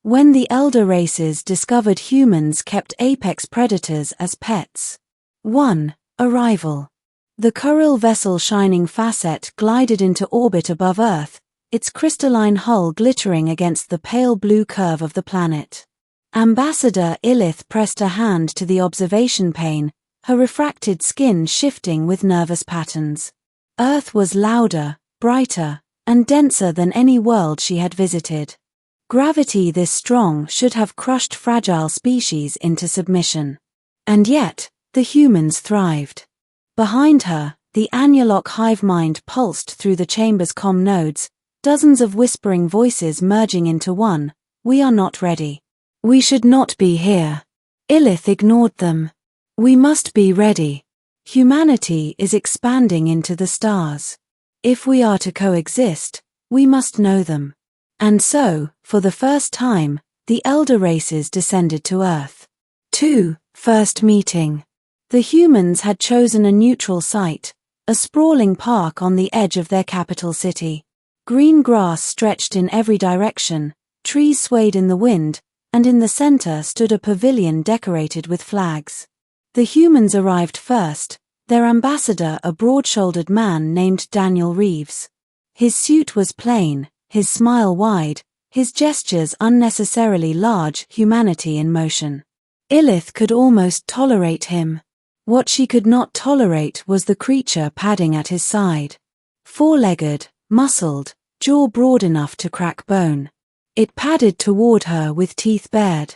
When the elder races discovered humans kept apex predators as pets. 1. Arrival. The Kuril vessel Shining Facet glided into orbit above Earth, its crystalline hull glittering against the pale blue curve of the planet. Ambassador Illith pressed a hand to the observation pane, her refracted skin shifting with nervous patterns. Earth was louder, brighter, and denser than any world she had visited. Gravity this strong should have crushed fragile species into submission. And yet, the humans thrived. Behind her, the Annulock hive mind pulsed through the chamber's comm nodes, dozens of whispering voices merging into one. We are not ready. We should not be here. Illith ignored them. We must be ready. Humanity is expanding into the stars. If we are to coexist, we must know them. And so, for the first time, the elder races descended to Earth. 2. First meeting. The humans had chosen a neutral site, a sprawling park on the edge of their capital city. Green grass stretched in every direction, trees swayed in the wind, and in the center stood a pavilion decorated with flags. The humans arrived first, their ambassador a broad-shouldered man named Daniel Reeves. His suit was plain, his smile wide, his gestures unnecessarily large, humanity in motion. Illith could almost tolerate him. What she could not tolerate was the creature padding at his side. Four-legged, muscled, jaw broad enough to crack bone. It padded toward her with teeth bared.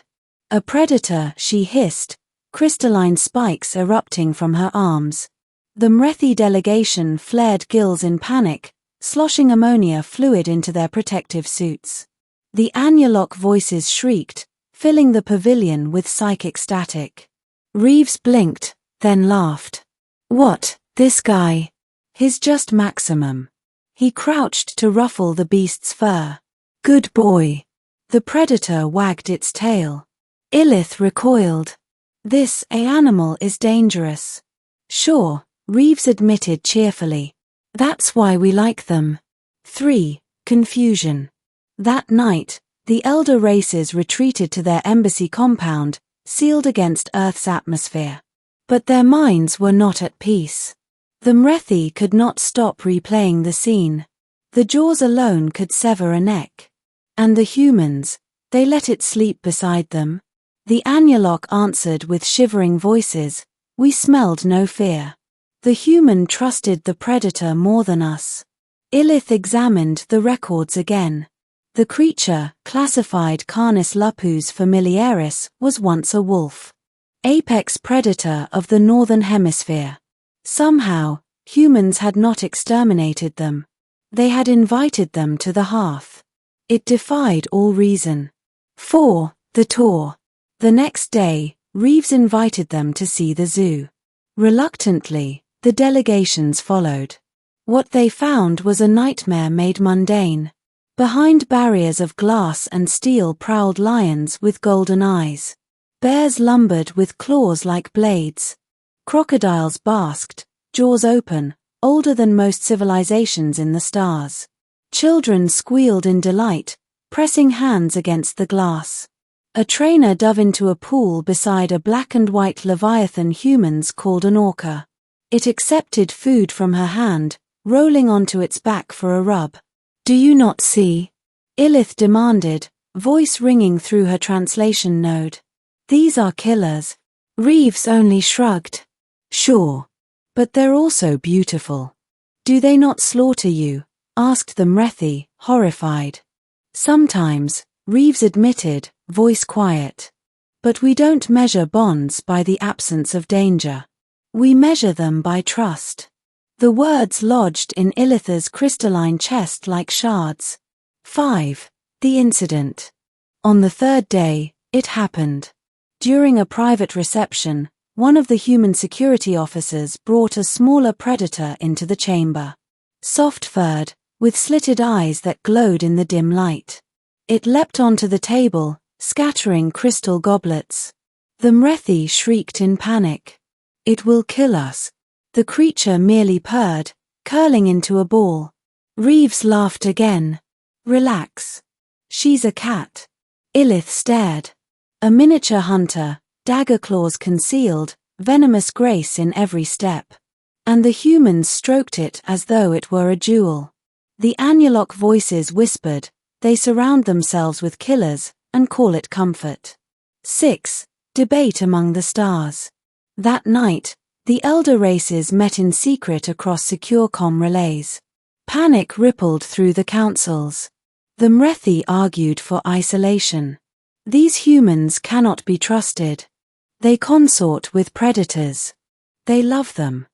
A predator, she hissed, crystalline spikes erupting from her arms. The Mrethi delegation flared gills in panic, sloshing ammonia fluid into their protective suits. The Annulock voices shrieked, filling the pavilion with psychic static. Reeves blinked, then laughed. What, this guy? His just maximum. He crouched to ruffle the beast's fur. Good boy. The predator wagged its tail. Illith recoiled. This animal is dangerous. Sure, Reeves admitted cheerfully. That's why we like them. 3. Confusion. That night, the elder races retreated to their embassy compound, sealed against Earth's atmosphere. But their minds were not at peace. The Mrethi could not stop replaying the scene. The jaws alone could sever a neck. And the humans, they let it sleep beside them. The Annulock answered with shivering voices. We smelled no fear. The human trusted the predator more than us. Illith examined the records again. The creature, classified Canis lupus familiaris, was once a wolf. Apex predator of the northern hemisphere. Somehow, humans had not exterminated them. They had invited them to the hearth. It defied all reason. 4. The tour. The next day, Reeves invited them to see the zoo. Reluctantly, the delegations followed. What they found was a nightmare made mundane. Behind barriers of glass and steel prowled lions with golden eyes. Bears lumbered with claws like blades. Crocodiles basked, jaws open, older than most civilizations in the stars. Children squealed in delight, pressing hands against the glass. A trainer dove into a pool beside a black and white leviathan humans called an orca. It accepted food from her hand, rolling onto its back for a rub. Do you not see? Illith demanded, voice ringing through her translation node. These are killers. Reeves only shrugged. Sure. But they're also beautiful. Do they not slaughter you? Asked the Mrethi, horrified. Sometimes, Reeves admitted, voice quiet. But we don't measure bonds by the absence of danger. We measure them by trust. The words lodged in Illith's crystalline chest like shards. 5. The incident. On the third day, it happened. During a private reception, one of the human security officers brought a smaller predator into the chamber. Soft-furred, with slitted eyes that glowed in the dim light. It leapt onto the table, scattering crystal goblets. The Mrethi shrieked in panic. It will kill us. The creature merely purred, curling into a ball. Reeves laughed again. Relax. She's a cat. Illith stared. A miniature hunter, dagger claws concealed, venomous grace in every step. And the humans stroked it as though it were a jewel. The Anulok voices whispered, they surround themselves with killers, and call it comfort. 6. Debate among the stars. That night, the elder races met in secret across secure comm relays. Panic rippled through the councils. The Mrethi argued for isolation. These humans cannot be trusted. They consort with predators. They love them.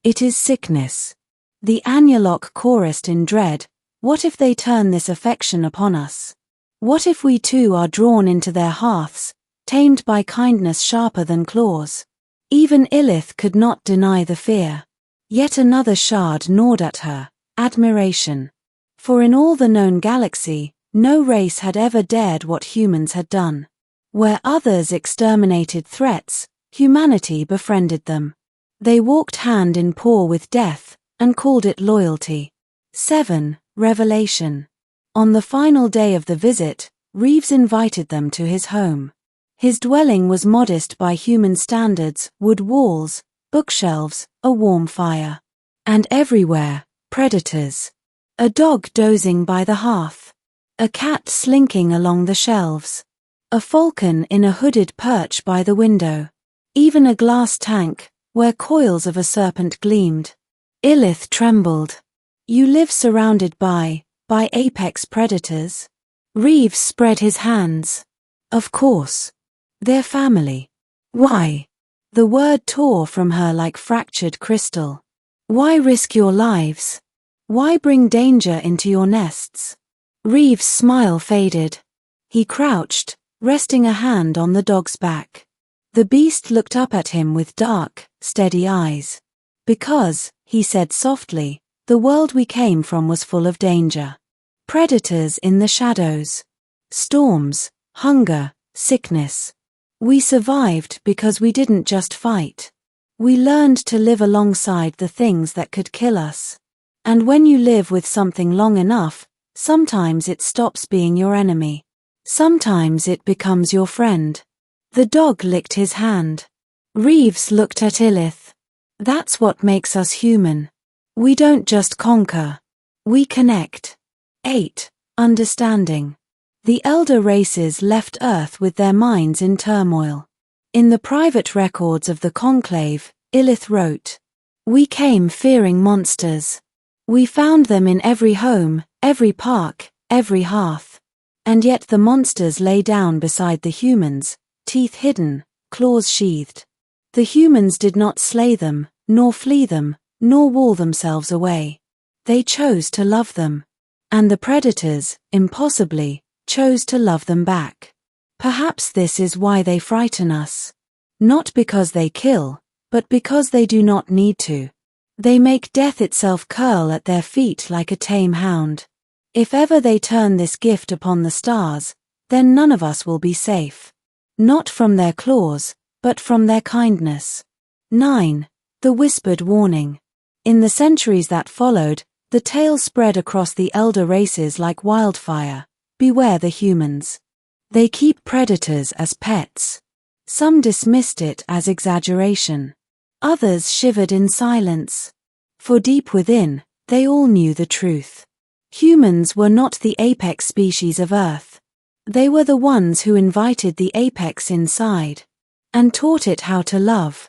It is sickness. The Anulok chorused in dread, what if they turn this affection upon us? What if we too are drawn into their hearths, tamed by kindness sharper than claws? Even Illith could not deny the fear. Yet another shard gnawed at her, admiration. For in all the known galaxy, no race had ever dared what humans had done. Where others exterminated threats, humanity befriended them. They walked hand in paw with death, and called it loyalty. 7. Revelation. On the final day of the visit, Reeves invited them to his home. His dwelling was modest by human standards, wood walls, bookshelves, a warm fire. And everywhere, predators. A dog dozing by the hearth. A cat slinking along the shelves. A falcon in a hooded perch by the window. Even a glass tank, where coils of a serpent gleamed. Illith trembled. You live surrounded by apex predators? Reeves spread his hands. Of course. Their family. Why? The word tore from her like fractured crystal. Why risk your lives? Why bring danger into your nests? Reeves' smile faded. He crouched, resting a hand on the dog's back. The beast looked up at him with dark, steady eyes. Because, he said softly, the world we came from was full of danger. Predators in the shadows. Storms, hunger, sickness. We survived because we didn't just fight. We learned to live alongside the things that could kill us. And when you live with something long enough, sometimes it stops being your enemy. Sometimes it becomes your friend. The dog licked his hand. Reeves looked at Illith. That's what makes us human. We don't just conquer. We connect. 8. Understanding. The elder races left Earth with their minds in turmoil. In the private records of the conclave, Illith wrote, "We came fearing monsters. We found them in every home, every park, every hearth. And yet the monsters lay down beside the humans, teeth hidden, claws sheathed. The humans did not slay them, nor flee them, nor wall themselves away. They chose to love them. And the predators, impossibly, chose to love them back. Perhaps this is why they frighten us. Not because they kill, but because they do not need to. They make death itself curl at their feet like a tame hound. If ever they turn this gift upon the stars, then none of us will be safe. Not from their claws, but from their kindness." 9. The whispered warning. In the centuries that followed, the tale spread across the elder races like wildfire. Beware the humans. They keep predators as pets. Some dismissed it as exaggeration. Others shivered in silence. For deep within, they all knew the truth. Humans were not the apex species of Earth. They were the ones who invited the apex inside, and taught it how to love,